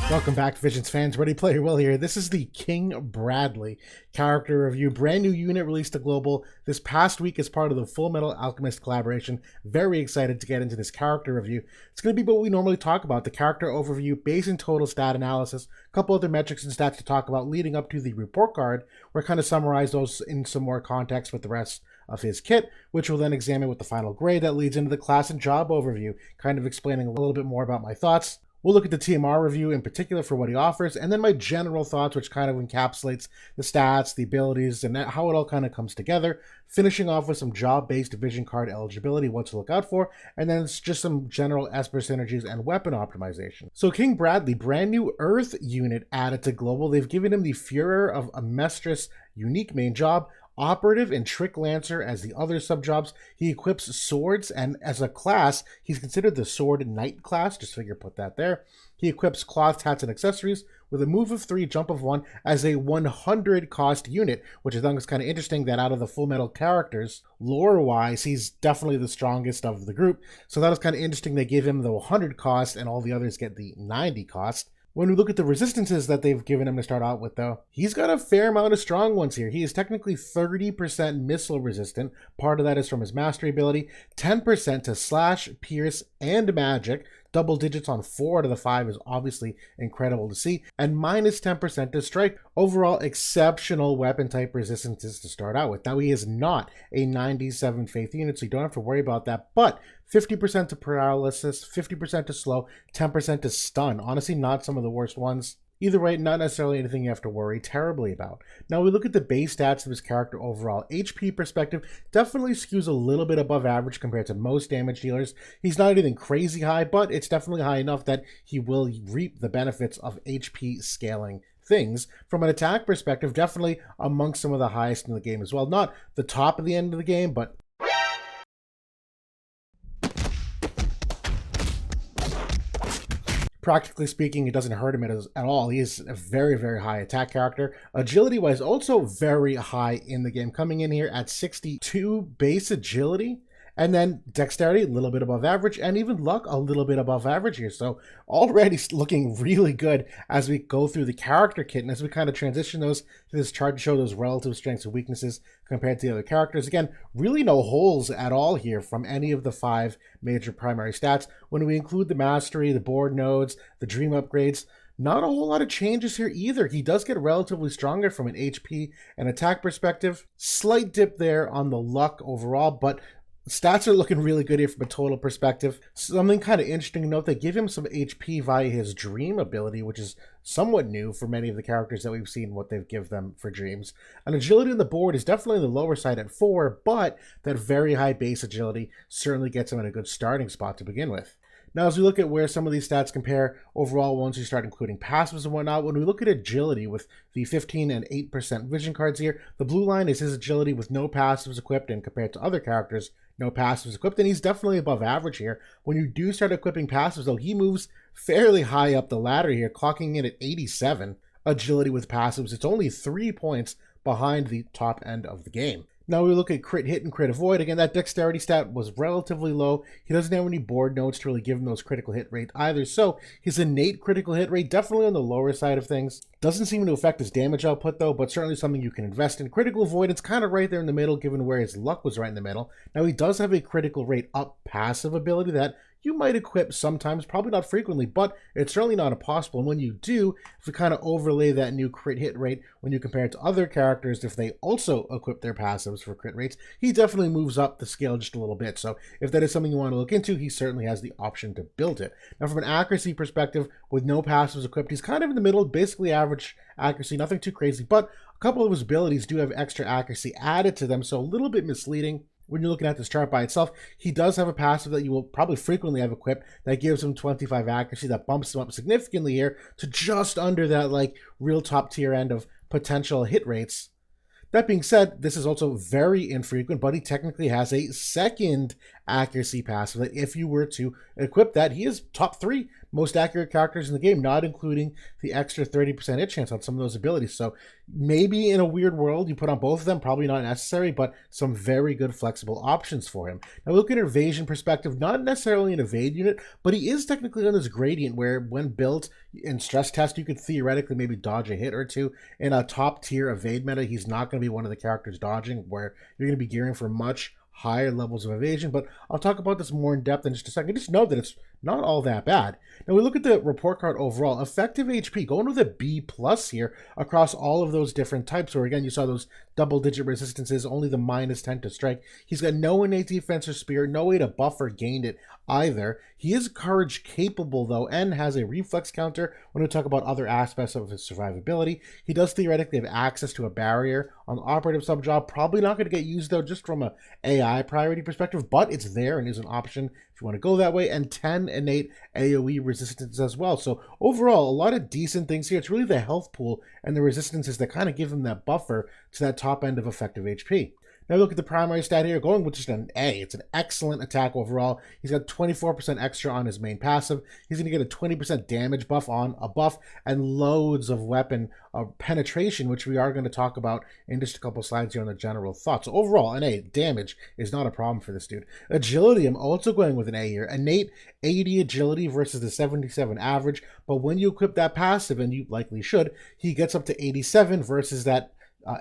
Welcome back, Visions fans. Ready Player Will here. This is the King Bradley character review. Brand new unit released to Global this past week as part of the Full Metal Alchemist collaboration. Very excited to get into this character review. It's going to be what we normally talk about, the character overview, base and total stat analysis, a couple other metrics and stats to talk about leading up to the report card, where I kind of summarize those in some more context with the rest of his kit, which we'll then examine with the final grade that leads into the class and job overview, kind of explaining a little bit more about my thoughts. We'll look at the TMR review in particular for what he offers, and then my general thoughts, which kind of encapsulates the stats, the abilities, and how it all kind of comes together, finishing off with some job-based vision card eligibility, what to look out for, and then it's just some general Esper synergies and weapon optimization. So King Bradley, brand new Earth unit added to Global. They've given him the Führer of Amestris unique main job, Operative and Trick Lancer as the other subjobs. He equips swords, and as a class, he's considered the Sword Knight class. Just figure put that there. He equips cloths, hats, and accessories with a move of 3, jump of 1 as a 100 cost unit, which I think is kind of interesting that out of the Full Metal characters, lore-wise, he's definitely the strongest of the group. So that was kind of interesting. They gave him the 100 cost, and all the others get the 90 cost. When we look at the resistances that they've given him to start out with, though, he's got a fair amount of strong ones here. He is technically 30% missile resistant. Part of that is from his mastery ability. 10% to slash, pierce, and magic. Double digits on 4 out of the 5 is obviously incredible to see. And minus 10% to strike. Overall, exceptional weapon type resistances to start out with. Now, he is not a 97 faith unit, so you don't have to worry about that. But 50% to paralysis, 50% to slow, 10% to stun. Honestly, not some of the worst ones. Either way, not necessarily anything you have to worry terribly about. Now we look at the base stats of his character overall. HP perspective definitely skews a little bit above average compared to most damage dealers. He's not anything crazy high, but it's definitely high enough that he will reap the benefits of HP scaling things. From an attack perspective, definitely amongst some of the highest in the game as well. Not the top of the end of the game, but practically speaking, it doesn't hurt him at all. He's a very, very high attack character. Agility-wise, also very high in the game, coming in here at 62 base agility. And then dexterity, a little bit above average, and even luck, a little bit above average here. So already looking really good as we go through the character kit, and as we kind of transition those to this chart to show those relative strengths and weaknesses compared to the other characters. Again, really no holes at all here from any of the 5 major primary stats. When we include the mastery, the board nodes, the dream upgrades, not a whole lot of changes here either. He does get relatively stronger from an HP and attack perspective. Slight dip there on the luck overall, but stats are looking really good here from a total perspective. Something kind of interesting to note, they give him some HP via his dream ability, which is somewhat new for many of the characters that we've seen what they've given them for dreams. And agility on the board is definitely on the lower side at 4, but that very high base agility certainly gets him in a good starting spot to begin with. Now, as we look at where some of these stats compare overall, once you start including passives and whatnot, when we look at agility with the 15 and 8% vision cards here, the blue line is his agility with no passives equipped, and compared to other characters, no passives equipped, and he's definitely above average here. When you do start equipping passives, though, he moves fairly high up the ladder here, clocking in at 87 agility with passives. It's only 3 points behind the top end of the game. Now we look at crit hit and crit avoid. Again, that dexterity stat was relatively low. He doesn't have any board notes to really give him those critical hit rate either. So his innate critical hit rate definitely on the lower side of things. Doesn't seem to affect his damage output though, but certainly something you can invest in. Critical avoidance kind of right there in the middle, given where his luck was right in the middle. Now he does have a critical rate up passive ability that you might equip sometimes, probably not frequently, but it's certainly not impossible. And when you do, if we kind of overlay that new crit hit rate, when you compare it to other characters, if they also equip their passives for crit rates, he definitely moves up the scale just a little bit. So if that is something you want to look into, he certainly has the option to build it. Now from an accuracy perspective, with no passives equipped, he's kind of in the middle, basically average accuracy, nothing too crazy, but a couple of his abilities do have extra accuracy added to them, so a little bit misleading. When you're looking at this chart by itself, he does have a passive that you will probably frequently have equipped that gives him 25 accuracy, that bumps him up significantly here to just under that like real top tier end of potential hit rates. That being said, this is also very infrequent, but he technically has a second accuracy passive that if you were to equip that, he is top 3 most accurate characters in the game, not including the extra 30% hit chance on some of those abilities. So maybe in a weird world, you put on both of them, probably not necessary, but some very good flexible options for him. Now, look at an evasion perspective, not necessarily an evade unit, but he is technically on this gradient where when built in stress test, you could theoretically maybe dodge a hit or two. In a top tier evade meta, he's not going to be one of the characters dodging, where you're going to be gearing for much higher levels of evasion, but I'll talk about this more in depth in just a second. Just know that it's not all that bad. Now we look at the report card overall. Effective HP, going with a B+ here across all of those different types, where again, you saw those double-digit resistances, only the -10 to strike. He's got no innate defense or spirit, no way to buff or gain it either. He is courage capable though, and has a reflex counter when we talk about other aspects of his survivability. He does theoretically have access to a barrier on the operative subjob. Probably not going to get used though, just from a AI priority perspective, but it's there and is an option if you want to go that way, and 10 innate AoE resistance as well. So overall, a lot of decent things here. It's really the health pool and the resistances that kind of give him that buffer to that top end of effective HP. Now look at the primary stat here, going with just an A. It's an excellent attack overall. He's got 24% extra on his main passive. He's going to get a 20% damage buff on a buff, and loads of weapon penetration, which we are going to talk about in just a couple slides here on the general thoughts. So overall, an A. Damage is not a problem for this dude. Agility, I'm also going with an A here. Innate 80 agility versus the 77 average, but when you equip that passive, and you likely should, he gets up to 87 versus that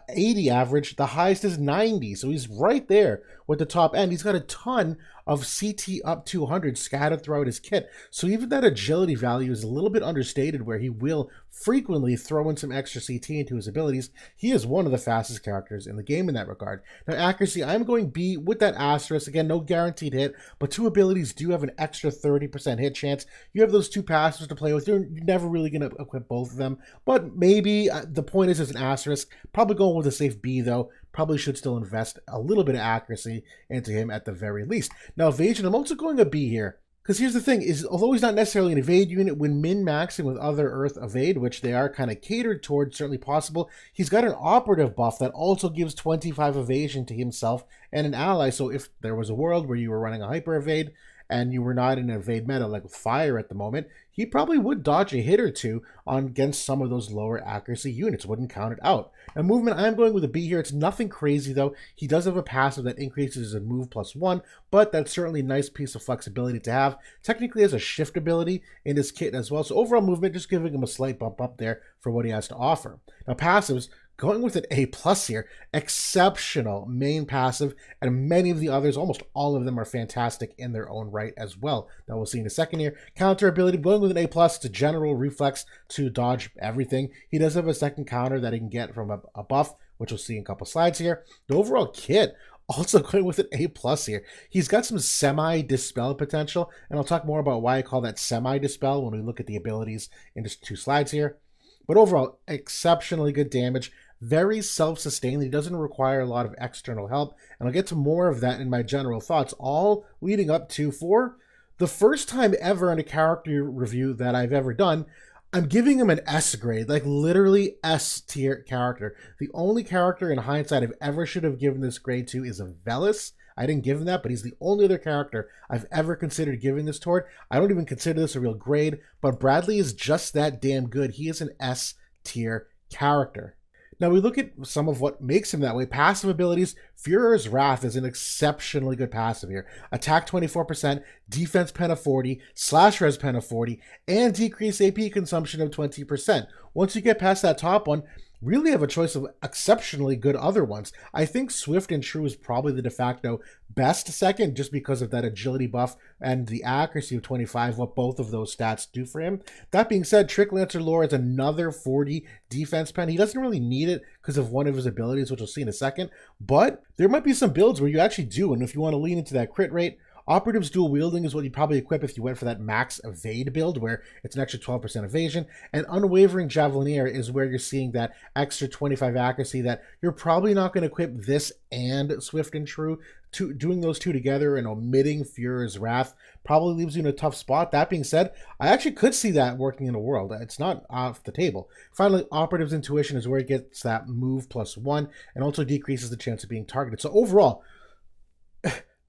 80 average. The highest is 90, so he's right there with the top end. He's got a ton of CT up 200 scattered throughout his kit, so even that agility value is a little bit understated, where he will frequently throw in some extra CT into his abilities. He is one of the fastest characters in the game in that regard. Now accuracy, I'm going B with that asterisk. Again, no guaranteed hit, but 2 abilities do have an extra 30% hit chance. You have those 2 passives to play with. You're never really going to equip both of them, but maybe the point is, as an asterisk, probably going with a safe B though. Probably should still invest a little bit of accuracy into him at the very least. Now evasion, I'm also going a B here. Because here's the thing, is although he's not necessarily an evade unit, when min-maxing with other Earth evade, which they are kind of catered towards, certainly possible, he's got an operative buff that also gives 25 evasion to himself and an ally. So if there was a world where you were running a hyper evade and you were not in an evade meta like with fire at the moment, he probably would dodge a hit or two against some of those lower accuracy units, wouldn't count it out. Now movement, I'm going with a B here. It's nothing crazy though. He does have a passive that increases his move +1, but that's certainly a nice piece of flexibility to have. Technically has a shift ability in his kit as well, so overall movement, just giving him a slight bump up there for what he has to offer. Now passives, going with an A+ here. Exceptional main passive, and many of the others, almost all of them, are fantastic in their own right as well. That we'll see in a second here. Counter ability, going with an A+, to general reflex to dodge everything. He does have a second counter that he can get from a buff, which we'll see in a couple slides here. The overall kit, also going with an A+ here. He's got some semi-dispel potential, and I'll talk more about why I call that semi-dispel when we look at the abilities in just 2 slides here. But overall, exceptionally good damage. Very self-sustained. He doesn't require a lot of external help, and I'll get to more of that in my general thoughts, all leading up to, for the first time ever in a character review that I've ever done, I'm giving him an S grade, like literally S tier character. The only character in hindsight I've ever should have given this grade to is a Velis. I didn't give him that, but he's the only other character I've ever considered giving this toward. I don't even consider this a real grade, but Bradley is just that damn good. He is an S tier character. Now we look at some of what makes him that way. Passive abilities, Führer's Wrath is an exceptionally good passive here. Attack 24%, defense pen of 40, slash res pen of 40, and decrease AP consumption of 20%. Once you get past that top one, really have a choice of exceptionally good other ones. I think Swift and True is probably the de facto best second, just because of that agility buff and the accuracy of 25, what both of those stats do for him. That being said, Trick Lancer Lore is another 40 defense pen. He doesn't really need it because of one of his abilities, which we'll see in a second, but there might be some builds where you actually do, and if you want to lean into that crit rate, Operative's dual wielding is what you'd probably equip if you went for that max evade build, where it's an extra 12% evasion. And Unwavering Javelineer is where you're seeing that extra 25 accuracy that you're probably not going to equip this and Swift and True. Doing those two together and omitting Führer's Wrath probably leaves you in a tough spot. That being said, I actually could see that working in a world. It's not off the table. Finally, Operative's Intuition is where it gets that move +1 and also decreases the chance of being targeted. So overall,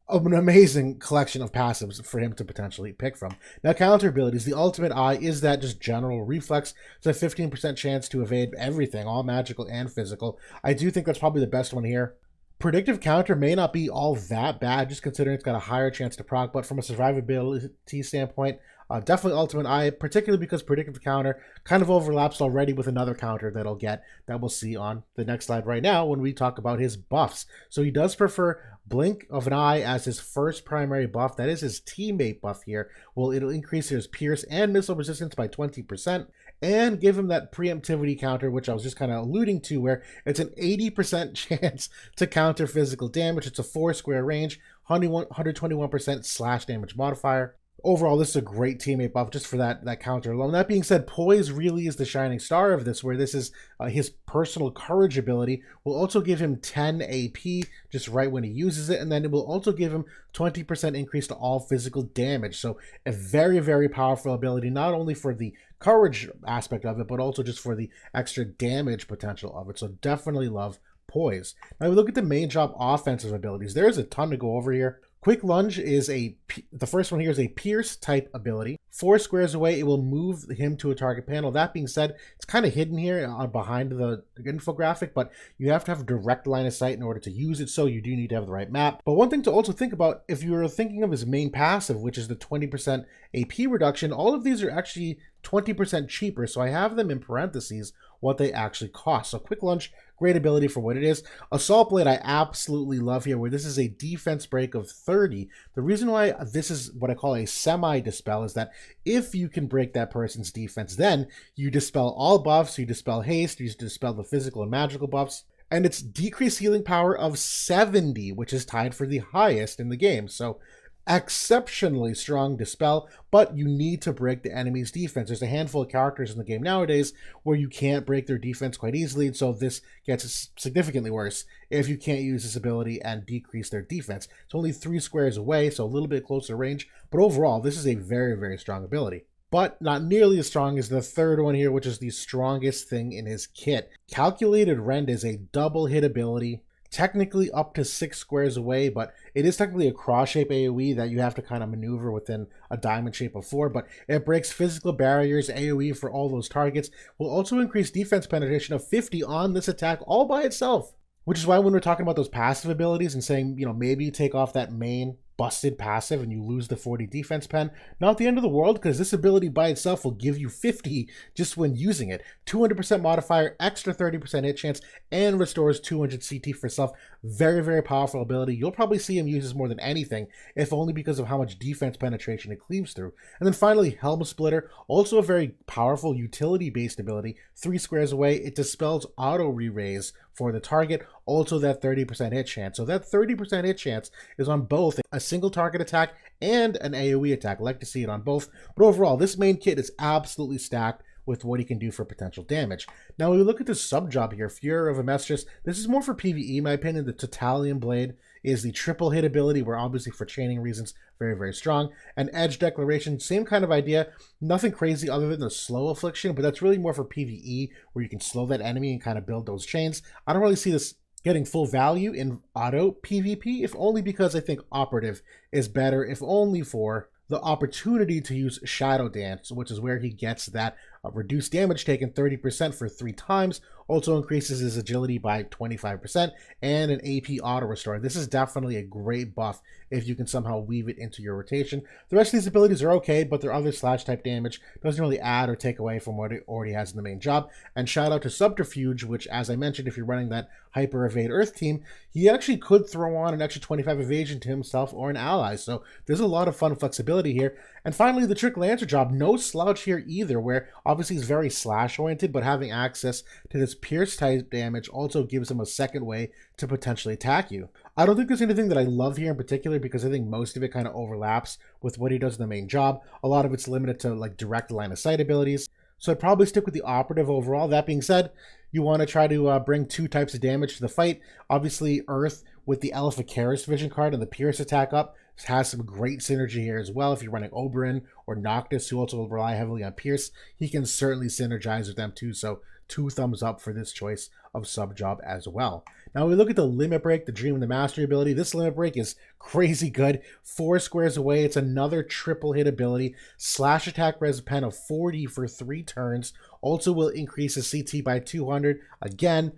an amazing collection of passives for him to potentially pick from. Now, counter abilities. The ultimate eye is that just general reflex. It's a 15% chance to evade everything, all magical and physical. I do think that's probably the best one here. Predictive counter may not be all that bad, just considering it's got a higher chance to proc, but from a survivability standpoint, definitely Ultimate Eye, particularly because predictive counter kind of overlaps already with another counter that I'll get that we'll see on the next slide right now when we talk about his buffs. So he does prefer Blink of an Eye as his first primary buff. That is his teammate buff here. Well, it'll increase his pierce and missile resistance by 20%. And give him that preemptivity counter, which I was just kind of alluding to, where it's an 80% chance to counter physical damage. It's a 4-square range, 121% slash damage modifier. Overall, this is a great teammate buff just for that counter alone. That being said, Poise really is the shining star of this, where this is his personal courage ability. Will also give him 10 AP just right when he uses it, and then it will also give him 20% increase to all physical damage. So a very, very powerful ability, not only for the courage aspect of it, but also just for the extra damage potential of it. So definitely love Poise. Now we look at the main job offensive abilities. There's a ton to go over here. Quick Lunge is the first one here is a Pierce type ability. 4 squares away, it will move him to a target panel. That being said, it's kind of hidden here behind the infographic, but you have to have a direct line of sight in order to use it, so you do need to have the right map. But one thing to also think about, if you're thinking of his main passive, which is the 20% AP reduction, all of these are actually 20% cheaper, so I have them in parentheses what they actually cost. So Quick Lunge, great ability for what it is. Assault Blade I absolutely love here, where this is a defense break of 30. The reason why this is what I call a semi-dispel is that if you can break that person's defense, then you dispel all buffs, you dispel haste, you dispel the physical and magical buffs, and it's decreased healing power of 70, which is tied for the highest in the game. So exceptionally strong dispel, but you need to break the enemy's defense. There's a handful of characters in the game nowadays where you can't break their defense quite easily, and so this gets significantly worse if you can't use this ability and decrease their defense. It's only 3 squares away, so a little bit closer range, but overall, this is a very, very strong ability. But not nearly as strong as the third one here, which is the strongest thing in his kit. Calculated Rend is a double hit ability, technically up to 6 squares away, but it is technically a cross shape AoE that you have to kind of maneuver within a diamond shape of 4, but it breaks physical barriers. AoE for all those targets will also increase defense penetration of 50 on this attack all by itself, which is why when we're talking about those passive abilities and saying, you know, maybe you take off that main busted passive and you lose the 40 defense pen, not the end of the world, because this ability by itself will give you 50 just when using it. 200% modifier, extra 30% hit chance, and restores 200 CT for self. Very, very powerful ability. You'll probably see him use this more than anything, if only because of how much defense penetration it cleaves through. And then finally, Helm Splitter, also a very powerful utility-based ability. 3 squares away, it dispels auto re-raise for the target, also that 30% hit chance. So that 30% hit chance is on both a single target attack and an AoE attack. I like to see it on both, but overall, this main kit is absolutely stacked with what he can do for potential damage. Now, when we look at the sub-job here, Fury of Amestris, this is more for PvE, in my opinion. The Totalian Blade is the triple hit ability, where obviously for chaining reasons, very, very strong. And Edge Declaration, same kind of idea. Nothing crazy other than the slow affliction, but that's really more for PvE, where you can slow that enemy and kind of build those chains. I don't really see this getting full value in auto PvP, if only because I think Operative is better, if only for the opportunity to use Shadow Dance, which is where he gets that reduced damage taken 30% for 3 times, also increases his agility by 25%, and an AP auto restore. This is definitely a great buff if you can somehow weave it into your rotation. The rest of these abilities are okay, but their other slash type damage doesn't really add or take away from what it already has in the main job. And shout out to Subterfuge, which, as I mentioned, if you're running that Hyper Evade Earth team, he actually could throw on an extra 25 evasion to himself or an ally. So there's a lot of fun flexibility here. And finally, the Trick Lancer job, no slouch here either, where obviously he's very slash oriented, but having access to this pierce type damage also gives him a second way to potentially attack you. I don't think there's anything that I love here in particular, because I think most of it kind of overlaps with what he does in the main job. A lot of it's limited to like direct line of sight abilities. So I'd probably stick with the Operative overall. That being said, you want to try to bring 2 types of damage to the fight. Obviously, Earth with the Elphicaris vision card and the Pierce attack up has some great synergy here as well. If you're running Oberyn or Noctis, who also rely heavily on Pierce, he can certainly synergize with them too. So 2 thumbs up for this choice of sub job as well. Now we look at the limit break, the dream and the mastery ability. This limit break is crazy good. 4 squares away, it's another triple hit ability. Slash attack res pen of 40 for 3 turns. Also will increase the CT by 200. Again,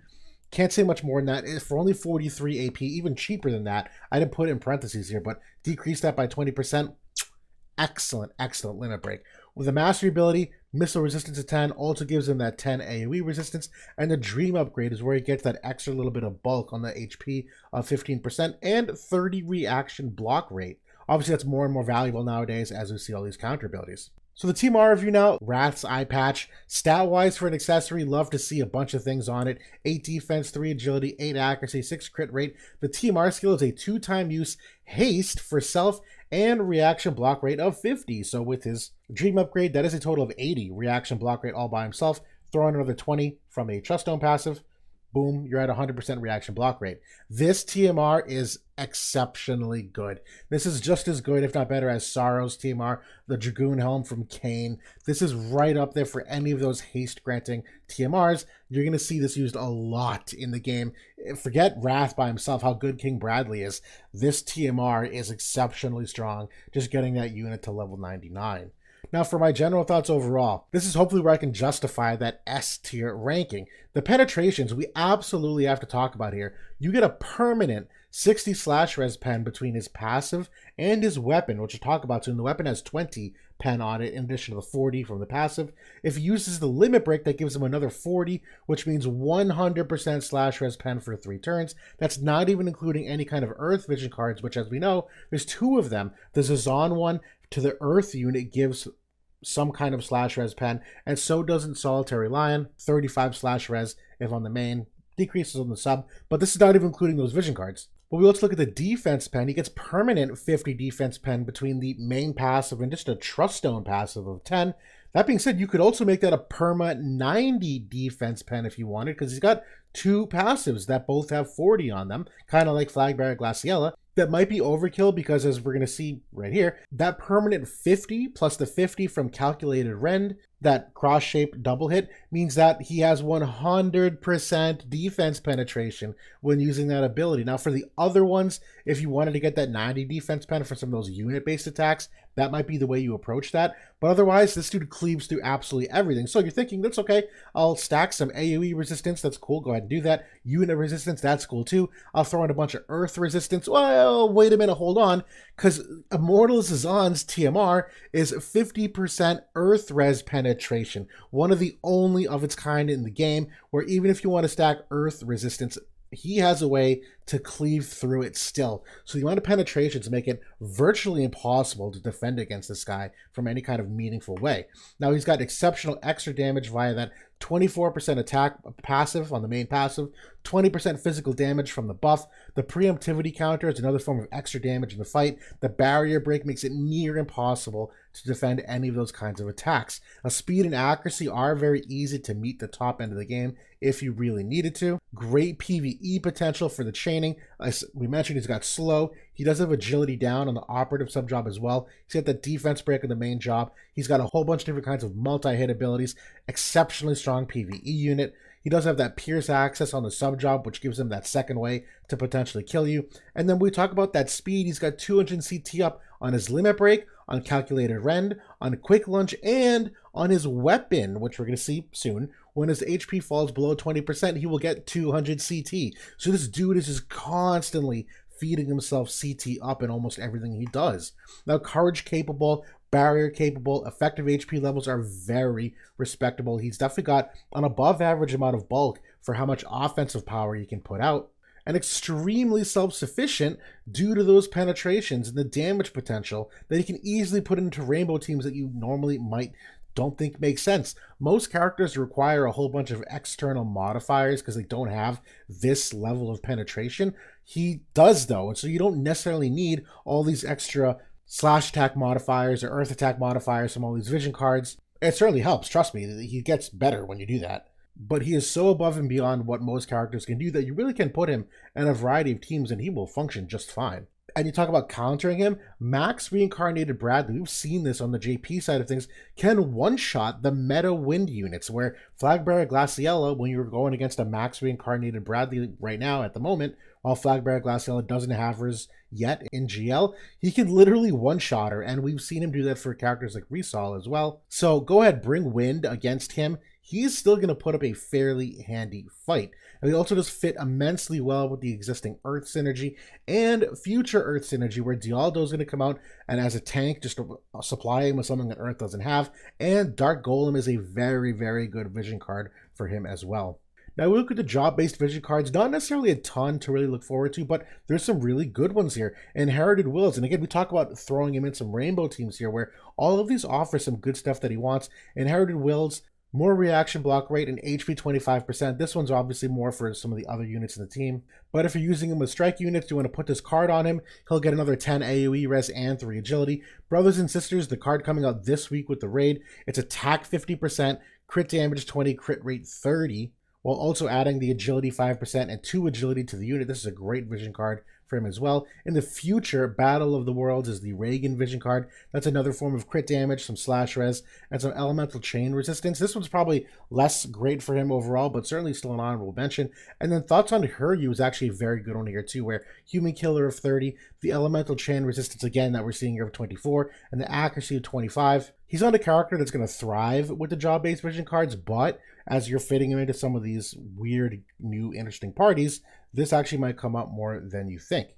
can't say much more than that. For only 43 AP, even cheaper than that. I didn't put it in parentheses here, but decrease that by 20%. Excellent, excellent limit break. With the mastery ability, missile resistance of 10 also gives him that 10 AoE resistance, and the dream upgrade is where he gets that extra little bit of bulk on the HP of 15% and 30 reaction block rate. Obviously, that's more and more valuable nowadays as we see all these counter abilities. So the TMR review now, Wrath's Eye Patch. Stat-wise for an accessory, love to see a bunch of things on it. 8 defense, 3 agility, 8 accuracy, 6 crit rate. The TMR skill is a 2-time use haste for self and reaction block rate of 50. So with his dream upgrade, that is a total of 80 reaction block rate all by himself. Throw in another 20 from a Trust Stone passive. Boom, you're at 100% reaction block rate. This TMR is exceptionally good. This is just as good, if not better, as Sorrow's TMR, the Dragoon Helm from Kane. This is right up there for any of those haste-granting TMRs. You're going to see this used a lot in the game. Forget Wrath by himself, how good King Bradley is. This TMR is exceptionally strong, just getting that unit to level 99. Now for my general thoughts overall, this is hopefully where I can justify that S tier ranking. The penetrations we absolutely have to talk about here. You get a permanent 60 slash res pen between his passive and his weapon, which we'll talk about soon. The weapon has 20 pen on it in addition to the 40 from the passive. If he uses the limit break, that gives him another 40, which means 100% slash res pen for 3 turns. That's not even including any kind of Earth Vision cards, which as we know, there's 2 of them. The Zazan one to the Earth unit gives some kind of slash res pen, and so doesn't Solitary Lion. 35 slash res if on the main, decreases on the sub, but this is not even including those vision cards. But let's look at the defense pen. He gets permanent 50 defense pen between the main passive and just a Trust Stone passive of 10. That being said, you could also make that a perma 90 defense pen if you wanted, because he's got 2 passives that both have 40 on them, kind of like Flag Bearer Glaciella. That might be overkill because, as we're going to see right here, that permanent 50 plus the 50 from Calculated Rend, that cross-shaped double hit, means that he has 100% defense penetration when using that ability. Now, for the other ones, if you wanted to get that 90 defense pen for some of those unit-based attacks, that might be the way you approach that. But otherwise, this dude cleaves through absolutely everything. So you're thinking, that's okay. I'll stack some AoE resistance. That's cool. Go ahead and do that. Unit resistance. That's cool too. I'll throw in a bunch of Earth resistance. Well, wait a minute. Hold on. Because Immortal Zazan's TMR is 50% Earth res penetration. One of the only of its kind in the game where even if you want to stack Earth resistance, he has a way to cleave through it still. So the amount of penetrations make it virtually impossible to defend against this guy from any kind of meaningful way. Now he's got exceptional extra damage via that 24% attack passive on the main passive, 20% physical damage from the buff. The preemptivity counter is another form of extra damage in the fight. The barrier break makes it near impossible to defend any of those kinds of attacks. Now, speed and accuracy are very easy to meet the top end of the game if you really needed to. Great PvE potential for the chaining. As we mentioned, he's got slow. He does have agility down on the operative sub job as well. He's got the defense break on the main job. He's got a whole bunch of different kinds of multi-hit abilities. Exceptionally strong PvE unit. He does have that pierce access on the sub job, which gives him that second way to potentially kill you. And then we talk about that speed. He's got 200 CT up on his limit break, on Calculated Rend, on Quick Lunge, and on his weapon, which we're going to see soon. When his HP falls below 20%, he will get 200 CT. So this dude is just constantly feeding himself CT up in almost everything he does. Now, courage capable, barrier capable, effective HP levels are very respectable. He's definitely got an above average amount of bulk for how much offensive power he can put out, and extremely self-sufficient due to those penetrations and the damage potential that he can easily put into rainbow teams that you normally don't think makes sense. Most characters require a whole bunch of external modifiers because they don't have this level of penetration. He does though, and so you don't necessarily need all these extra slash attack modifiers or earth attack modifiers from all these vision cards. It certainly helps, trust me, he gets better when you do that. But he is so above and beyond what most characters can do that you really can put him in a variety of teams and he will function just fine. And you talk about countering him, Max Reincarnated Bradley, we've seen this on the JP side of things, can one-shot the meta wind units, where Flagbearer Glaciella, when you're going against a Max Reincarnated Bradley right now at the moment, while Flagbearer Glaciella doesn't have hers yet in GL, he can literally one-shot her, and we've seen him do that for characters like Resol as well. So go ahead, bring wind against him. He's still going to put up a fairly handy fight. And he also does fit immensely well with the existing Earth synergy and future Earth synergy, where Dialdo is going to come out and as a tank, just to supply him with something that Earth doesn't have. And Dark Golem is a very, very good vision card for him as well. Now we look at the job-based vision cards, not necessarily a ton to really look forward to, but there's some really good ones here. Inherited Wills, and again, we talk about throwing him in some rainbow teams here, where all of these offer some good stuff that he wants. Inherited Wills, more reaction block rate and HP 25%. This one's obviously more for some of the other units in the team. But if you're using him with strike units, you want to put this card on him, he'll get another 10 AoE res and 3 agility. Brothers and Sisters, the card coming out this week with the raid, it's attack 50%, crit damage 20, crit rate 30, while also adding the agility 5% and 2 agility to the unit. This is a great vision card for him as well. In the future, Battle of the Worlds is the Reagan vision card. That's another form of crit damage, some slash res, and some elemental chain resistance. This one's probably less great for him overall, but certainly still an honorable mention. And then Thoughts on Heryu is actually a very good one here too, where Human Killer of 30, the elemental chain resistance again that we're seeing here of 24, and the accuracy of 25. He's not a character that's going to thrive with the job-based vision cards, but as you're fitting him into some of these weird, new, interesting parties, this actually might come up more than you think.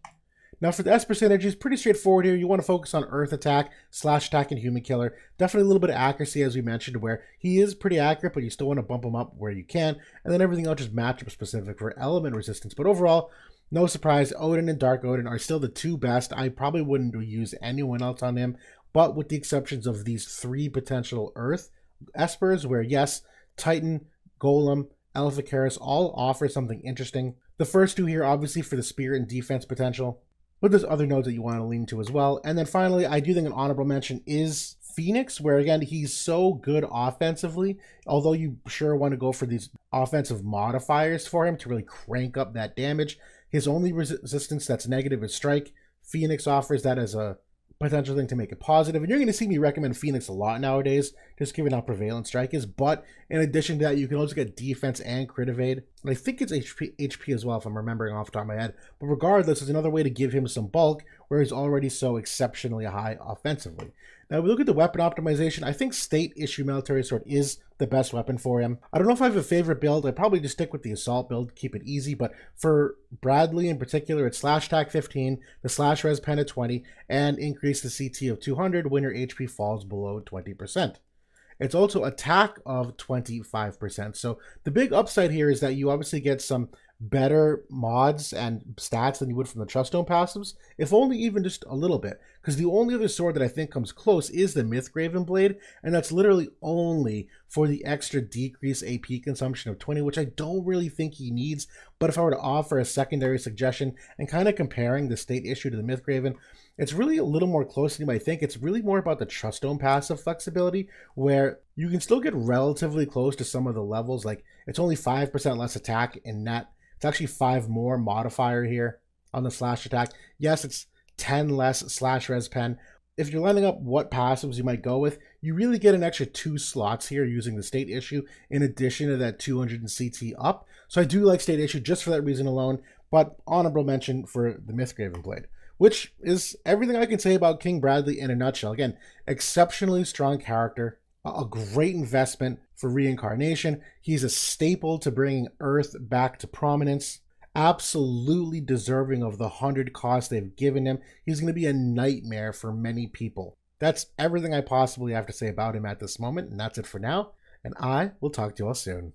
Now for the Esper synergy, it's pretty straightforward here. You want to focus on Earth attack, slash attack, and Human Killer. Definitely a little bit of accuracy, as we mentioned, where he is pretty accurate, but you still want to bump him up where you can. And then everything else is matchup specific for element resistance. But overall, no surprise, Odin and Dark Odin are still the two best. I probably wouldn't use anyone else on him, but with the exceptions of these 3 potential Earth Espers, where yes, Titan, Golem, Elphicaris all offer something interesting. The first 2 here, obviously, for the spirit and defense potential, but there's other nodes that you want to lean to as well. And then finally, I do think an honorable mention is Phoenix, where again, he's so good offensively, although you sure want to go for these offensive modifiers for him to really crank up that damage. His only resistance that's negative is strike. Phoenix offers that as a potential thing to make it positive, and you're going to see me recommend Phoenix a lot nowadays, just given how prevalent strike is. But in addition to that, you can also get defense and crit evade, and I think it's HP as well, if I'm remembering off the top of my head. But regardless, it's another way to give him some bulk where he's already so exceptionally high offensively. Now, we look at the weapon optimization. I think State Issue Military Sword is the best weapon for him. I don't know if I have a favorite build. I'd probably just stick with the Assault build, keep it easy. But for Bradley in particular, it's slash attack 15, the slash res pen at 20, and increase the CT of 200 when your HP falls below 20%. It's also attack of 25%. So the big upside here is that you obviously get some better mods and stats than you would from the Truststone passives, if only even just a little bit. Because the only other sword that I think comes close is the Mythgraven Blade, and that's literally only for the extra decrease AP consumption of 20, which I don't really think he needs. But if I were to offer a secondary suggestion and kind of comparing the State issue to the Mythgraven, it's really a little more close to him. I think it's really more about the Truststone passive flexibility, where you can still get relatively close to some of the levels. Like, it's only 5% less attack in net. It's actually 5 more modifier here on the slash attack. Yes, it's 10 less slash res pen. If you're lining up what passives you might go with, you really get an extra 2 slots here using the State issue in addition to that 200 in CT up. So I do like State issue just for that reason alone, but honorable mention for the Mythgraven Blade, which is everything I can say about King Bradley in a nutshell. Again, exceptionally strong character, a great investment for reincarnation. He's a staple to bringing Earth back to prominence. Absolutely deserving of the 100 cost they've given him. He's going to be a nightmare for many people. That's everything I possibly have to say about him at this moment, and that's it for now, and I will talk to you all soon.